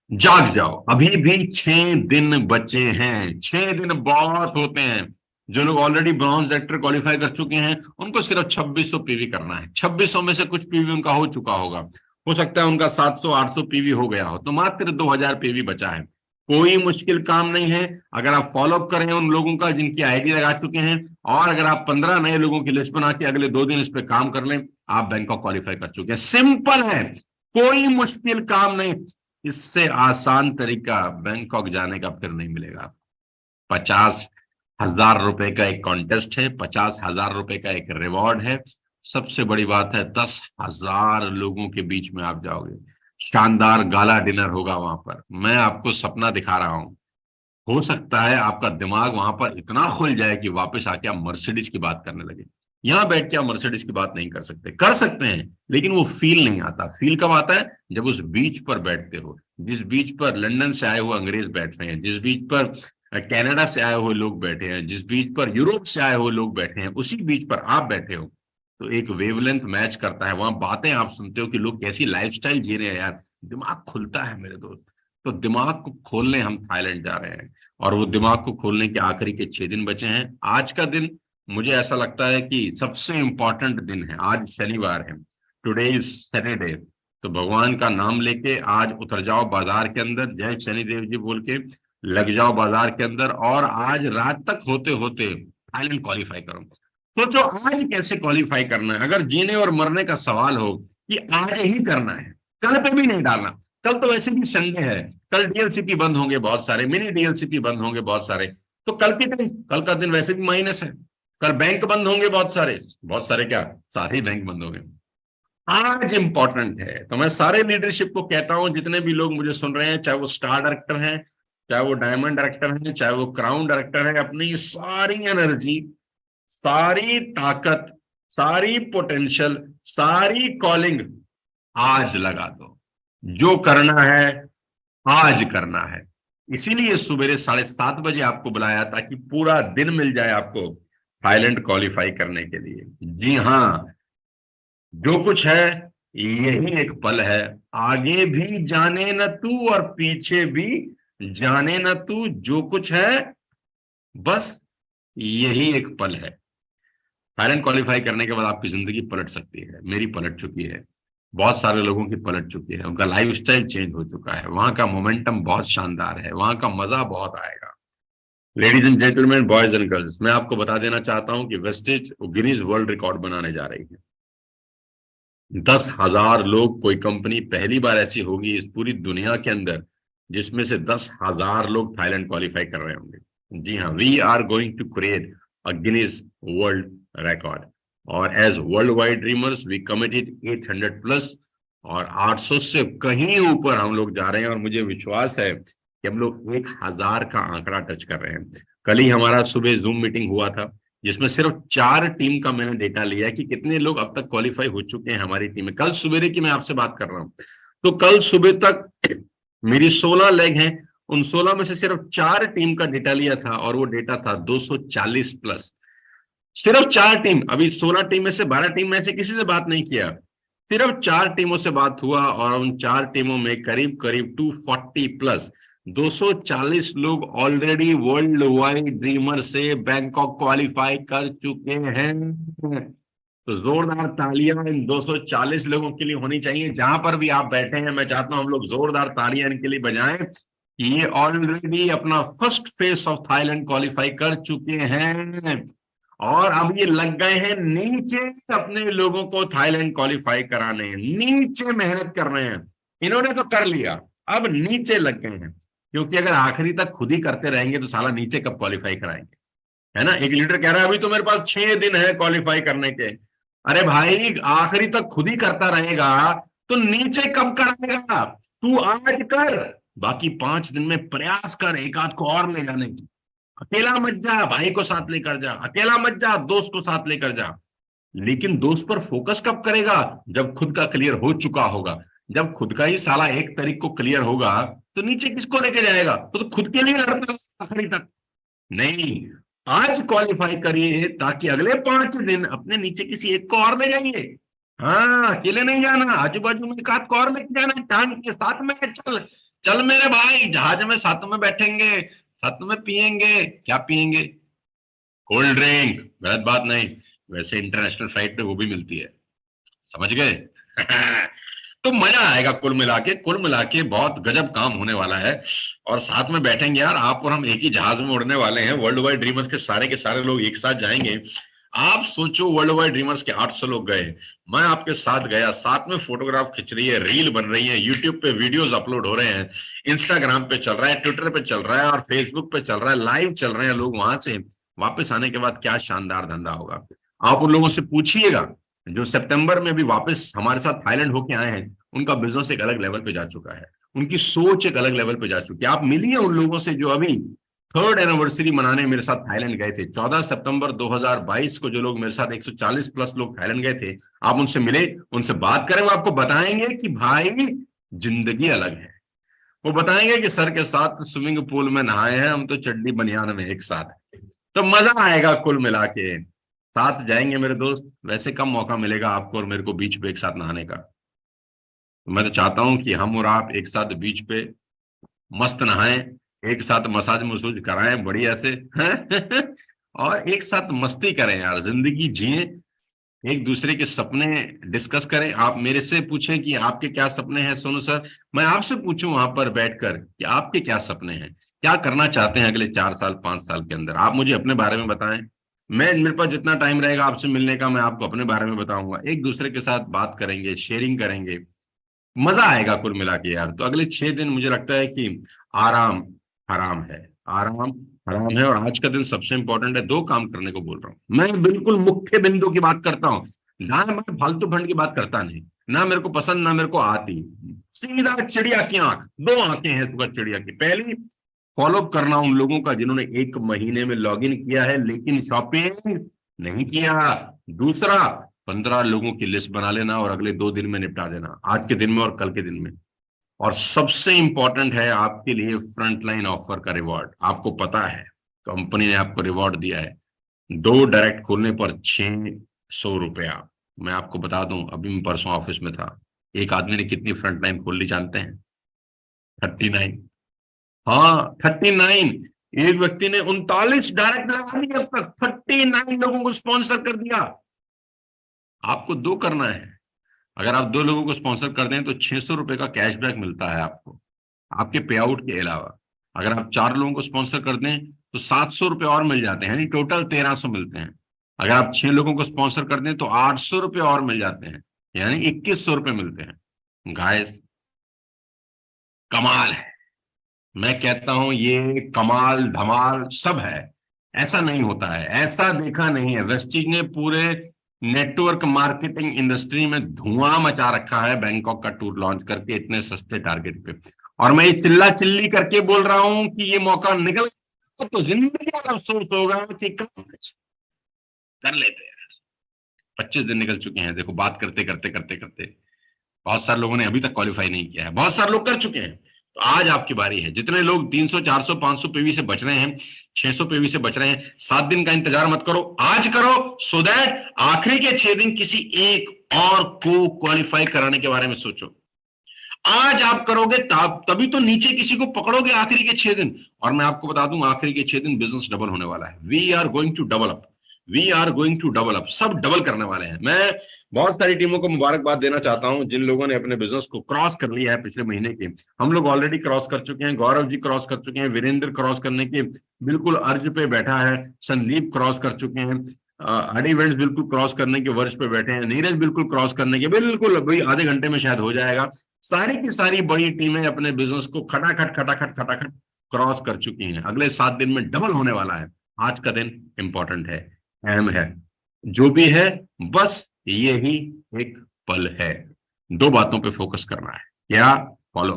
B: जाग जाओ, अभी भी 6 दिन बचे हैं। 6 दिन बहुत होते हैं। जो लोग ऑलरेडी ब्रॉन्ज एक्टर क्वालिफाई कर चुके हैं, उनको सिर्फ 2600 पीवी करना है। 2600 में से कुछ पीवी उनका हो चुका होगा, हो सकता है उनका 700-800 पीवी हो गया हो, तो मात्र 2000 पीवी बचा है। कोई मुश्किल काम नहीं है। अगर आप फॉलोअप करें उन लोगों का जिनकी आईडी लगा चुके हैं, और अगर आप 15 नए लोगों की लिस्ट बना के अगले 2 दिन इस पे काम कर लें, आप बैंकॉक क्वालिफाई कर चुके हैं। सिंपल है, कोई मुश्किल काम नहीं। इससे आसान तरीका बैंकॉक जाने का फिर नहीं मिलेगा। 50,000 रुपए का एक कॉन्टेस्ट है, 50,000 रुपए का एक रिवॉर्ड है। सबसे बड़ी बात है 10,000 लोगों के बीच में आप जाओगे, शानदार गाला डिनर होगा वहां पर। मैं आपको सपना दिखा रहा हूं, हो सकता है आपका दिमाग वहां पर इतना खुल जाए कि वापस आके आप मर्सिडीज की बात करने लगे। यहां बैठ के आप मर्सिडीज की बात नहीं कर सकते, कर सकते हैं लेकिन वो फील नहीं आता। फील कब आता है? जब उस बीच पर बैठते हो, जिस बीच पर लंदन से आए हुए अंग्रेज बैठ रहे हैं, जिस बीच पर कनाडा से आए हुए लोग बैठे हैं, जिस बीच पर यूरोप से आए हुए लोग बैठे हैं, उसी बीच पर आप बैठे हो। तो एक वेवलेंथ मैच करता है, वहां बातें आप सुनते हो कि लोग कैसी लाइफस्टाइल जी रहे हैं यार, दिमाग खुलता है मेरे दोस्त। तो दिमाग को खोलने हम थाईलैंड जा रहे हैं, और वो दिमाग को खोलने के आखिरी के 6 दिन बचे हैं। आज का दिन मुझे ऐसा लगता है कि सबसे इंपॉर्टेंट दिन है। आज शनिवार है, टुडे इज सैटरडे। तो भगवान का नाम लेके आज उतर जाओ बाजार के अंदर, जय शनिदेव जी बोल के लग जाओ बाजार के अंदर, और आज रात तक होते होते थाईलैंड क्वालिफाई करो। सोचो आज कैसे क्वालिफाई करना है। अगर जीने और मरने का सवाल हो कि आज ही करना है, कल पे भी नहीं डालना। कल तो वैसे भी संडे है, कल डीएलसीपी बंद होंगे बहुत सारे, मिनी डीएलसीपी बंद होंगे बहुत सारे। तो कल के दिन, कल का दिन वैसे भी माइनस है। कल बैंक बंद होंगे बहुत सारे, बहुत सारे क्या, सारे बैंक बंद होंगे। आज इंपॉर्टेंट है। तो मैं सारे लीडरशिप को कहता हूं, जितने भी लोग मुझे सुन रहे हैं, चाहे वो स्टार डायरेक्टर हैं, चाहे वो डायमंड डायरेक्टर हैं, चाहे वो क्राउन डायरेक्टर है, अपनी सारी एनर्जी, सारी ताकत, सारी पोटेंशियल, सारी कॉलिंग आज लगा दो। जो करना है आज करना है। इसीलिए सुबह 7:30 बजे आपको बुलाया, ताकि पूरा दिन मिल जाए आपको थाईलैंड क्वालिफाई करने के लिए। जी हाँ, जो कुछ है यही एक पल है। आगे भी जाने न तू और पीछे भी जाने न तू, जो कुछ है बस यही एक पल है। थाईलैंड क्वालिफाई करने के बाद आपकी जिंदगी पलट सकती है। मेरी पलट चुकी है, बहुत सारे लोगों की पलट चुकी है, उनका लाइफस्टाइल चेंज हो चुका है, वहां का मोमेंटम बहुत शानदार है, वहां का मजा बहुत आएगा। Ladies and gentleman, boys and girls, मैं आपको बता देना चाहता हूं कि वेस्टेज गिनीज वर्ल्ड रिकॉर्ड बनाने जा रही है। 10,000 लोग, कोई कंपनी पहली बार ऐसी होगी इस पूरी दुनिया के अंदर जिसमें से 10,000 लोग थाईलैंड क्वालिफाई कर रहे होंगे। जी हाँ, we are going to create a Guinness world record. और as world wide dreamers we committed 800 plus, और 800 से कहीं ऊपर हम लोग जा रहे हैं। और मुझे विश्वास है कि हम लोग 1,000 का आंकड़ा टच कर रहे हैं। कल ही हमारा सुबह जूम मीटिंग हुआ था, जिसमें सिर्फ 4 टीम का मैंने डेटा लिया कि कितने लोग अब तक क्वालिफाई हो चुके हैं हमारी टीम में। कल सुबह की मैं आपसे बात कर रहा हूं, तो कल सुबह तक मेरी 16 लेग हैं, उन 16 में से सिर्फ 4 टीम का डेटा लिया था, और वो डेटा था 240 प्लस। सिर्फ 4 टीम, अभी 16 टीम में से 12 टीम में से किसी से बात नहीं किया, सिर्फ 4 टीमों से बात हुआ, और उन 4 टीमों में करीब करीब 240 प्लस 240 लोग ऑलरेडी वर्ल्ड वाइड ड्रीमर से बैंकॉक क्वालिफाई कर चुके हैं। तो जोरदार तालियां इन 240 लोगों के लिए होनी चाहिए। जहां पर भी आप बैठे हैं, मैं चाहता हूं हम लोग जोरदार तालियां इनके लिए बजाएं कि ये ऑलरेडी अपना first face of Thailand qualify कर चुके हैं, और अब ये लग गए हैं नीचे अपने लोगों को थाईलैंड क्वालिफाई कराने। नीचे मेहनत कर रहे हैं। इन्होंने तो कर लिया, अब नीचे लग गए हैं, क्योंकि अगर आखिरी तक खुद ही करते रहेंगे तो साला नीचे कब क्वालिफाई कराएंगे, है ना। एक लीडर कह रहा है अभी तो मेरे पास 6 दिन है क्वालिफाई करने के। अरे भाई, आखिरी तक खुद ही करता रहेगा तो नीचे कब कराएगा। तू आज कर, बाकी 5 दिन में प्रयास कर एक आध को और ले जाने की। अकेला मत जा, भाई को साथ लेकर जा, अकेला मत जा, दोस्त को साथ लेकर जा। लेकिन दोस्त पर फोकस कब करेगा? जब खुद का क्लियर हो चुका होगा। जब खुद का ही साला 1 तारीख को क्लियर होगा तो नीचे किसको लेके जाएगा? तो खुद के लिए लड़ता आखिरी तक नहीं। आज क्वालिफाई करिए ताकि अगले 5 दिन अपने नीचे किसी एक को और ले जाइए। हाँ, अकेले नहीं जाना, आजू बाजू में एक आध को और लेके जाना, टांग के साथ में चल चल मेरे भाई, जहाज में साथ में बैठेंगे, साथ में पिएंगे। क्या पिएंगे? कोल्ड ड्रिंक, गलत बात नहीं, वैसे इंटरनेशनल फ्लाइट पे वो भी मिलती है, समझ गए। तो मजा आएगा। कुल मिला के बहुत गजब काम होने वाला है, और साथ में बैठेंगे यार, आप और हम एक ही जहाज में उड़ने वाले हैं। वर्ल्ड वाइड ड्रीमर्स के सारे लोग एक साथ जाएंगे। आप सोचो, वर्ल्ड वाइड ड्रीमर्स के 800 लोग गए, मैं आपके साथ गया, साथ में फोटोग्राफ खिंच रही है, रील बन रही है, यूट्यूब पे वीडियोस अपलोड हो रहे हैं, इंस्टाग्राम पे चल रहा है, ट्विटर पे चल रहा है और फेसबुक पे चल रहा है, लाइव चल रहे हैं लोग। वहां से वापस आने के बाद क्या शानदार धंधा होगा। आप उन लोगों से पूछिएगा जो सितंबर में भी वापस हमारे साथ थाईलैंड होके आए हैं, उनका बिजनेस एक अलग लेवल पे जा चुका है, उनकी सोच एक अलग लेवल पे जा चुकी है। आप मिलिए उन लोगों से जो अभी 3rd एनिवर्सरी मनाने मेरे साथ थाईलैंड गए थे। 14 सितंबर 2022 को जो लोग मेरे साथ 140 प्लस लोग थाईलैंड गए थे, आप उनसे मिले, उनसे बात करें, वो आपको बताएंगे कि भाई जिंदगी अलग है। वो बताएंगे कि सर के साथ स्विमिंग पूल में नहाए हैं हम तो चड्डी बनियान में एक साथ। तो मजा आएगा कुल मिला के। साथ जाएंगे मेरे दोस्त, वैसे कम मौका मिलेगा आपको और मेरे को बीच पे एक साथ नहाने का। तो मैं तो चाहता हूं कि हम और आप एक साथ बीच पे मस्त नहाएं, एक साथ मसाज मसूज कराएं बढ़िया से और एक साथ मस्ती करें यार, जिंदगी जिए, एक दूसरे के सपने डिस्कस करें। आप मेरे से पूछें कि आपके क्या सपने हैं सोनू सर, मैं आपसे पूछूं वहां पर बैठकर कि आपके क्या सपने हैं, क्या करना चाहते हैं अगले 4 साल 5 साल के अंदर। आप मुझे अपने बारे में बताएं, मैं, मेरे पास जितना टाइम रहेगा आपसे मिलने का मैं आपको अपने बारे में बताऊंगा। एक दूसरे के साथ बात करेंगे, शेयरिंग करेंगे, मजा आएगा कुल मिला के यार। तो अगले 6 दिन मुझे लगता है कि आराम हराम है, आराम हराम है। और आज का दिन सबसे इंपॉर्टेंट है, 2 काम करने को बोल रहा हूं मैं, बिल्कुल मुख्य बिंदु की बात करता हूँ, ना मैं फालतू फंड की बात करता नहीं, ना मेरे को पसंद ना मेरे को आती। सीधा चिड़िया की आंख, 2 आंखें हैं सुबह चिड़िया की। पहली, फॉलो करना उन लोगों का जिन्होंने 1 महीने में लॉग इन किया है लेकिन शॉपिंग नहीं किया। दूसरा, 15 लोगों की लिस्ट बना लेना और अगले 2 दिन में निपटा देना, आज के दिन में और कल के दिन में। और सबसे इंपॉर्टेंट है आपके लिए फ्रंटलाइन ऑफर का रिवॉर्ड। आपको पता है कंपनी ने आपको रिवॉर्ड दिया है, 2 डायरेक्ट खोलने पर 600 रुपया। मैं आपको बता दूं, अभी मैं परसों ऑफिस में था, एक आदमी ने कितनी फ्रंटलाइन खोल ली जानते हैं? 39। हाँ 39। एक व्यक्ति ने 39 डायरेक्ट लगा दिए, अब तक 39 लोगों को स्पॉन्सर कर दिया। आपको 2 करना है, अगर आप 2 लोगों को स्पॉन्सर कर दें तो 600 रुपए का कैशबैक मिलता है आपको, आपके पे आउट के अलावा। अगर आप 4 लोगों को स्पॉन्सर कर दें तो 700 रुपए और मिल जाते हैं, यानी टोटल 1300 मिलते हैं। अगर आप 6 लोगों को स्पॉन्सर कर दें तो 800 रुपए और मिल जाते हैं, यानी 2100 रुपए मिलते हैं। गाइस, कमाल है। मैं कहता हूं ये कमाल धमाल सब है, ऐसा नहीं होता है, ऐसा देखा नहीं है। वेस्टिज ने पूरे नेटवर्क मार्केटिंग इंडस्ट्री में धुआं मचा रखा है बैंकॉक का टूर लॉन्च करके इतने सस्ते टारगेट पे। और मैं ये चिल्ला चिल्ली करके बोल रहा हूं कि ये मौका निकल तो जिंदगी का अफसोस होगा कि कर लेते हैं। 25 दिन निकल चुके हैं, देखो बात करते करते करते करते बहुत सारे लोगों ने अभी तक क्वालिफाई नहीं किया है, बहुत सारे लोग कर चुके हैं। तो आज आपकी बारी है, जितने लोग 300 400 500 पीवी से बच रहे हैं, 600 पीवी से बच रहे हैं, 7 दिन का इंतजार मत करो, आज करो, सो दैट आखिरी के 6 दिन किसी एक और को क्वालिफाई कराने के बारे में सोचो। आज आप करोगे तभी तो नीचे किसी को पकड़ोगे आखिरी के 6 दिन। और मैं आपको बता दूं, आखिरी के 6 दिन बिजनेस डबल होने वाला है। We are going to double up, we are going to double up, सब डबल करने वाले हैं। मैं बहुत सारी टीमों को मुबारकबाद देना चाहता हूं जिन लोगों ने अपने बिजनेस को क्रॉस कर लिया है पिछले महीने के। हम लोग ऑलरेडी क्रॉस कर चुके हैं, गौरव जी क्रॉस कर चुके हैं, वीरेंद्र क्रॉस करने के बिल्कुल अर्ज पे बैठा है, संदीप क्रॉस कर चुके हैं, हडी इवेंट्स बिल्कुल क्रॉस करने के वर्ष पे बैठे हैं, नीरज बिल्कुल क्रॉस करने के बिल्कुल अभी आधे घंटे में शायद हो जाएगा। सारी की सारी बड़ी टीमें अपने बिजनेस को खटाखट खटाखट खटाखट क्रॉस कर चुकी हैं। अगले 7 दिन में डबल होने वाला है। आज का दिन इंपॉर्टेंट है, अहम है, जो भी है बस ये ही एक पल है। 2 बातों पे फोकस करना है, क्या? Follow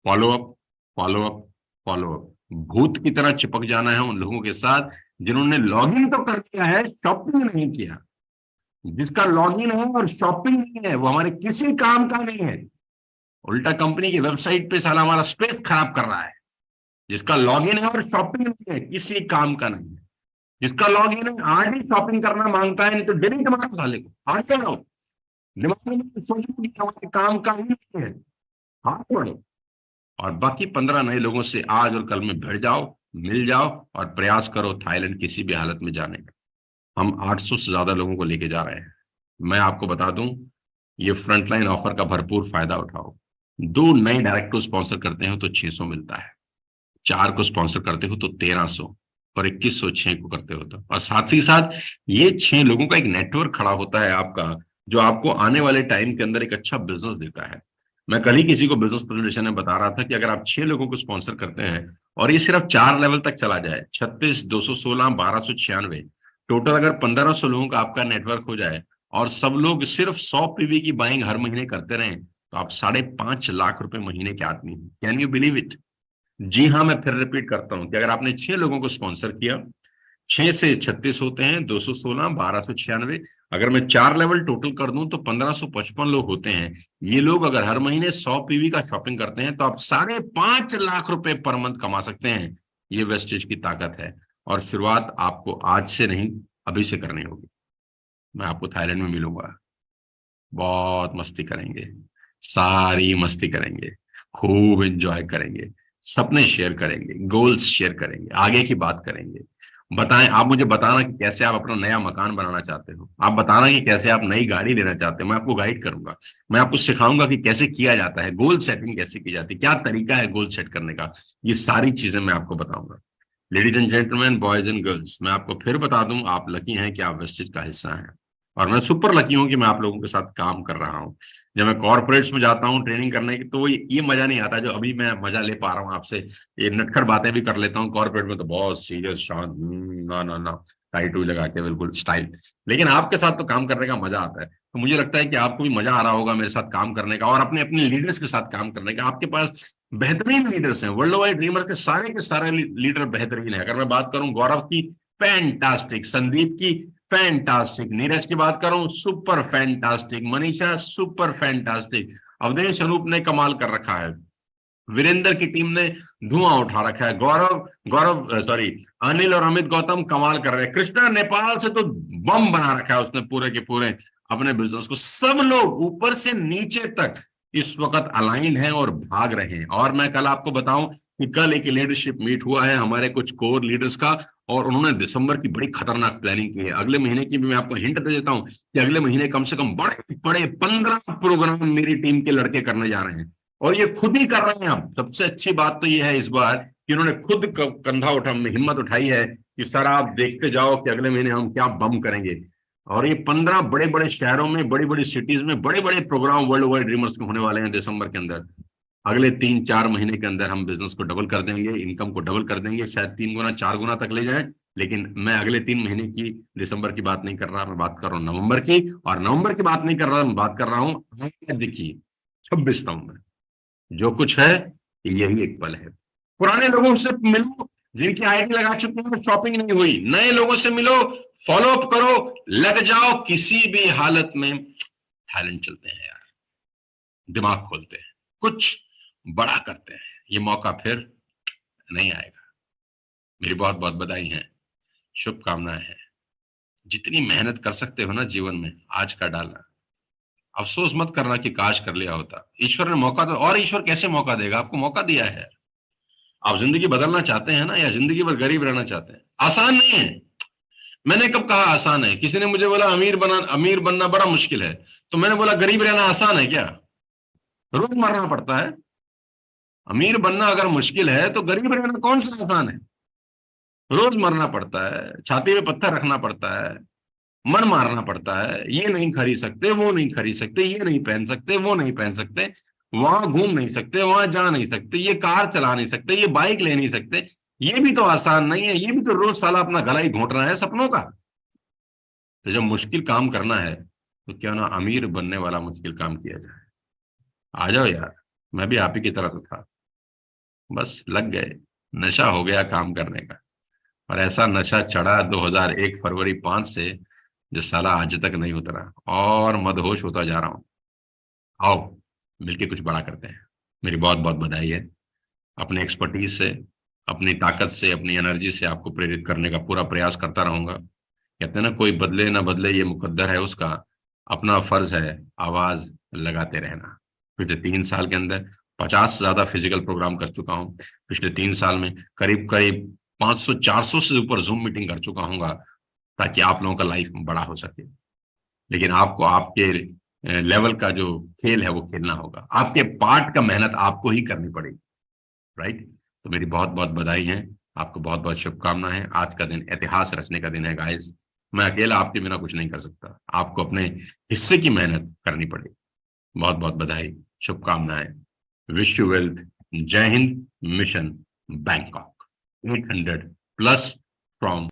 B: follow up, follow up, follow up. भूत की तरह चिपक जाना है उन लोगों के साथ जिन्होंने लॉगिन तो कर दिया है, शॉपिंग नहीं किया। जिसका लॉगिन है और शॉपिंग नहीं है वो हमारे किसी काम का नहीं है, उल्टा कंपनी की वेबसाइट पे साला हमारा स्पेस खराब कर रहा है। जिसका लॉगिन है और शॉपिंग नहीं है किसी काम का नहीं है। जिसका लॉगिन है आज ही शॉपिंग करना मांगता है, नहीं तो डिलीट मारो साले को, आज करो। दिमाग में सोचो कि हमारे काम का ही नहीं है, हाथ बढ़ो। और बाकी 15 नए लोगों से आज और कल में भिड़ जाओ, मिल जाओ और प्रयास करो थाईलैंड किसी भी हालत में जाने का। हम 800 से ज्यादा लोगों को लेके जा रहे हैं। मैं आपको बता दूं, ये फ्रंटलाइन ऑफर का भरपूर फायदा उठाओ। 2 नए डायरेक्ट को स्पॉन्सर करते हो तो 600 मिलता है, 4 को स्पॉन्सर करते हो तो 1300 और 2100 6 को करते हो तो। और साथ ही साथ ये 6 लोगों का एक नेटवर्क खड़ा होता है आपका, जो आपको आने वाले टाइम के अंदर एक अच्छा बिजनेस देता है। मैं कल ही किसी को बिजनेस प्रेजेंटेशन में बता रहा था कि अगर आप 6 लोगों को स्पॉन्सर करते हैं और ये सिर्फ 4 लेवल तक चला जाए, 36, 216, 1296, टोटल अगर 1500 लोगों का आपका नेटवर्क हो जाए और सब लोग सिर्फ 100 पीवी की बाइंग हर महीने करते रहें, तो आप 5.5 लाख रुपए महीने के आदमी हैं। Can you believe it? जी हाँ, मैं फिर रिपीट करता हूं कि अगर आपने 6 लोगों को स्पॉन्सर किया, 6 से 36 होते हैं, 216, 1296, अगर मैं 4 लेवल टोटल कर दूं तो 1555 लोग होते हैं। ये लोग अगर हर महीने 100 पीवी का शॉपिंग करते हैं तो आप 5.5 लाख रुपए पर मंथ कमा सकते हैं। ये वेस्टेज की ताकत है और शुरुआत आपको आज से नहीं, अभी से करनी होगी। मैं आपको थाईलैंड में मिलूंगा, बहुत मस्ती करेंगे, सारी मस्ती करेंगे, खूब एंजॉय करेंगे, सपने शेयर करेंगे, गोल्स शेयर करेंगे, आगे की बात करेंगे। बताएं, आप मुझे बताना कि कैसे आप अपना नया मकान बनाना चाहते हो, आप बताना कि कैसे आप नई गाड़ी लेना चाहते हो, मैं आपको गाइड करूंगा। मैं आपको सिखाऊंगा कि कैसे किया जाता है, गोल सेटिंग कैसे की जाती है, क्या तरीका है गोल सेट करने का। ये सारी चीजें मैं आपको बताऊंगा। Ladies and gentleman, boys and girls, मैं आपको फिर बता दूं, आप लकी हैं कि आप वेस्टेज का हिस्सा हैं और मैं सुपर लकी हूं कि मैं आप लोगों के साथ काम कर रहा हूं। जब मैं कॉर्पोरेट्स में जाता हूं ट्रेनिंग करने की, तो ये मजा नहीं आता जो अभी मैं मजा ले पा रहा हूं आपसे। ये नटखट बातें भी कर लेता हूँ कॉर्पोरेट में, तो बहुत सीरियस शांत, ना ना ना, टाई टू लगा के बिल्कुल स्टाइल। लेकिन आपके साथ तो काम करने का मजा आता है, तो मुझे लगता है कि आपको भी मजा आ रहा होगा मेरे साथ काम करने का और अपने अपने लीडर्स के साथ काम करने का। आपके पास बेहतरीन लीडर्स हैं, वर्ल्ड वाइड ड्रीमर के सारे लीडर बेहतरीन है। अगर मैं बात करूं गौरव की, फैंटास्टिक, संदीप की, फैंटास्टिक, नीरज की बात करूं, super fantastic, Manisha super fantastic, Awadhesh Anoop ने कमाल कर रखा है, वीरेंद्र की टीम ने धुआं उठा रखा है, गौरव गौरव सॉरी अनिल और अमित गौतम कमाल कर रहे हैं, कृष्णा नेपाल से तो बम बना रखा है उसने पूरे के पूरे अपने बिजनेस को। सब लोग ऊपर से नीचे तक इस वक्त अलाइन हैं और भाग रहे हैं। और मैं कल आपको बताऊं कि कल एक लीडरशिप मीट हुआ है हमारे कुछ कोर लीडर्स का, और उन्होंने दिसंबर की बड़ी खतरनाक प्लानिंग की है। अगले महीने की भी मैं आपको हिंट दे देता हूं कि अगले महीने कम से कम बड़े बड़े 15 प्रोग्राम मेरी टीम के लड़के करने जा रहे हैं और ये खुद ही कर रहे हैं। अब सबसे अच्छी बात तो ये है इस बार कि उन्होंने खुद कंधा उठा, हिम्मत उठाई है कि सर आप देखते जाओ कि अगले महीने हम क्या बम करेंगे। और ये 15 बड़े बड़े शहरों में, बड़ी बड़ी सिटीज में बड़े बड़े प्रोग्राम वर्ल्ड वाइड ड्रीमर्स के होने वाले हैं दिसंबर के अंदर। अगले 3-4 महीने के अंदर हम बिजनेस को डबल कर देंगे, इनकम को डबल कर देंगे, शायद 3 गुना 4 गुना तक ले जाएं। लेकिन मैं अगले 3 महीने की, दिसंबर की बात नहीं कर रहा, मैं बात कर रहा हूँ नवंबर की, और नवंबर की बात नहीं कर रहा, मैं बात कर रहा हूँ देखिए 26 नवंबर। जो कुछ है यही एक पल है। पुराने लोगों से मिलो जिनकी आईडी लगा चुके हैं, शॉपिंग नहीं हुई, नए लोगों से मिलो, फॉलो अप करो, लग जाओ, किसी भी हालत में थाईलैंड चलते हैं यार, दिमाग खोलते हैं, कुछ बड़ा करते हैं, ये मौका फिर नहीं आएगा। मेरी बहुत बहुत बधाई है, शुभकामनाएं हैं। जितनी मेहनत कर सकते हो ना जीवन में, आज का डालना। अफसोस मत करना कि काश कर लिया होता। ईश्वर ने मौका दो, और ईश्वर कैसे मौका देगा, आपको मौका दिया है। आप जिंदगी बदलना चाहते हैं ना, या जिंदगी भर गरीब रहना चाहते हैं? आसान नहीं है। मैंने कब कहा आसान है? किसी ने मुझे बोला अमीर बनना बड़ा मुश्किल है, तो मैंने बोला गरीब रहना आसान है क्या? रोज मरना पड़ता है। अमीर बनना अगर मुश्किल है तो गरीब रहना कौन सा आसान है? रोज मरना पड़ता है, छाती में पत्थर रखना पड़ता है, मन मारना पड़ता है, ये नहीं खरीद सकते, वो नहीं खरीद सकते, ये नहीं पहन सकते, वो नहीं पहन सकते, वहां घूम नहीं सकते, वहां जा नहीं सकते, ये कार चला नहीं सकते, ये बाइक ले नहीं सकते। ये भी तो आसान नहीं है, ये भी तो रोज साला अपना गला ही घोंट रहा है सपनों का। तो जब मुश्किल काम करना है तो क्यों ना अमीर बनने वाला मुश्किल काम किया जाए। आ जाओ यार, मैं भी आप ही की तरह तो था, बस लग गए, नशा हो गया काम करने का। और ऐसा नशा चढ़ा 2001 फरवरी 5 से, जो साला आज तक नहीं उतरा, और मदहोश होता जा रहा हूं। आओ मिलके कुछ बड़ा करते हैं। मेरी बहुत बहुत बधाई है। अपने एक्सपर्टीज से, अपनी ताकत से, अपनी एनर्जी से आपको प्रेरित करने का पूरा प्रयास करता रहूंगा। कहते हैं ना, कोई बदले ना बदले ये मुकद्दर है उसका, अपना फर्ज है आवाज लगाते रहना। पिछले 3 साल के अंदर 50 से ज्यादा फिजिकल प्रोग्राम कर चुका हूं। पिछले 3 साल में करीब करीब 500-400 से ऊपर जूम मीटिंग कर चुका हूँ, ताकि आप लोगों का लाइफ बड़ा हो सके। लेकिन आपको आपके लेवल का जो खेल है वो खेलना होगा, आपके पार्ट का मेहनत आपको ही करनी पड़ेगी, राइट? तो मेरी बहुत बहुत बधाई है, आपको बहुत बहुत शुभकामनाएं हैं। आज का दिन इतिहास रचने का दिन है गाइस। मैं अकेला आपके बिना कुछ नहीं कर सकता, आपको अपने हिस्से की मेहनत करनी पड़ेगी। बहुत बहुत बधाई, शुभकामनाएं, विश यू वेल्थ। जय हिंद, मिशन बैंकॉक 800+ फ्रॉम